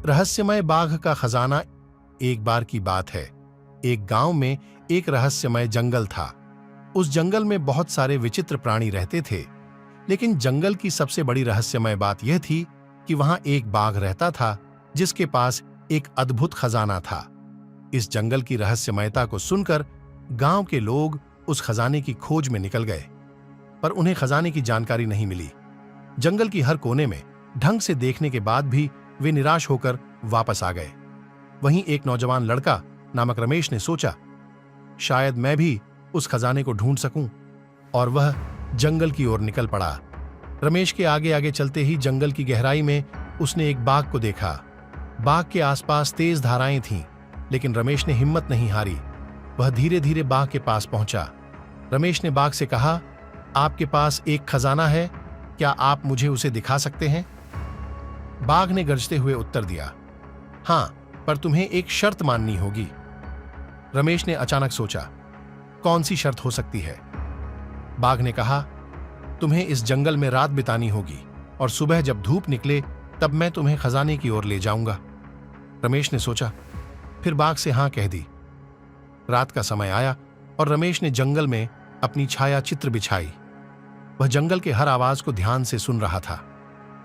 रहस्यमय बाघ का खजाना। एक बार की बात है, एक गांव में एक रहस्यमय जंगल था। उस जंगल में बहुत सारे विचित्र प्राणी रहते थे, लेकिन जंगल की सबसे बड़ी रहस्यमय बात यह थी कि वहां एक बाघ रहता था जिसके पास एक अद्भुत खजाना था। इस जंगल की रहस्यमयता को सुनकर गांव के लोग उस खजाने की खोज में निकल गए, पर उन्हें खजाने की जानकारी नहीं मिली। जंगल की हर कोने में ढंग से देखने के बाद भी वे निराश होकर वापस आ गए। वहीं एक नौजवान लड़का नामक रमेश ने सोचा, शायद मैं भी उस खजाने को ढूंढ सकूं, और वह जंगल की ओर निकल पड़ा। रमेश के आगे आगे चलते ही जंगल की गहराई में उसने एक बाघ को देखा। बाघ के आसपास तेज धाराएं थीं, लेकिन रमेश ने हिम्मत नहीं हारी। वह धीरे धीरे बाघ के पास पहुंचा। रमेश ने बाघ से कहा, आपके पास एक खजाना है, क्या आप मुझे उसे दिखा सकते हैं? बाघ ने गरजते हुए उत्तर दिया, हां, पर तुम्हें एक शर्त माननी होगी। रमेश ने अचानक सोचा, कौन सी शर्त हो सकती है? बाघ ने कहा, तुम्हें इस जंगल में रात बितानी होगी और सुबह जब धूप निकले तब मैं तुम्हें खजाने की ओर ले जाऊंगा। रमेश ने सोचा, फिर बाघ से हां कह दी। रात का समय आया और रमेश ने जंगल में अपनी छाया चित्र बिछाई। वह जंगल के हर आवाज को ध्यान से सुन रहा था।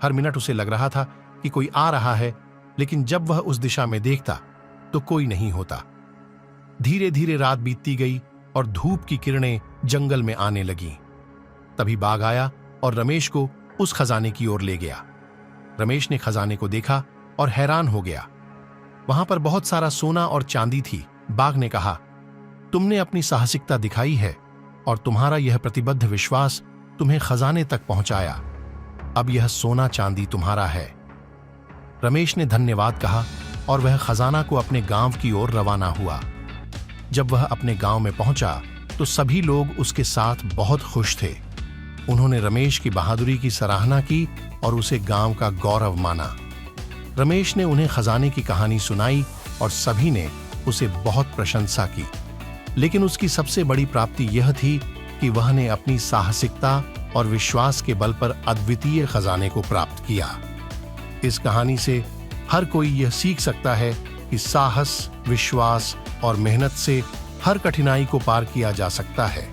हर मिनट उसे लग रहा था कि कोई आ रहा है, लेकिन जब वह उस दिशा में देखता तो कोई नहीं होता। धीरे धीरे रात बीतती गई और धूप की किरणें जंगल में आने लगीं। तभी बाघ आया और रमेश को उस खजाने की ओर ले गया। रमेश ने खजाने को देखा और हैरान हो गया। वहां पर बहुत सारा सोना और चांदी थी। बाघ ने कहा, तुमने अपनी साहसिकता दिखाई है और तुम्हारा यह प्रतिबद्ध विश्वास तुम्हें खजाने तक पहुंचाया। अब यह सोना चांदी तुम्हारा है। रमेश ने धन्यवाद कहा और वह खजाना को अपने गांव की ओर रवाना हुआ। जब वह अपने गांव में पहुंचा तो सभी लोग उसके साथ बहुत खुश थे। उन्होंने रमेश की बहादुरी की सराहना की और उसे गांव का गौरव माना। रमेश ने उन्हें खजाने की कहानी सुनाई और सभी ने उसे बहुत प्रशंसा की। लेकिन उसकी सबसे बड़ी प्राप्ति यह थी कि वह ने अपनी साहसिकता और विश्वास के बल पर अद्वितीय खजाने को प्राप्त किया। इस कहानी से हर कोई यह सीख सकता है कि साहस, विश्वास और मेहनत से हर कठिनाई को पार किया जा सकता है।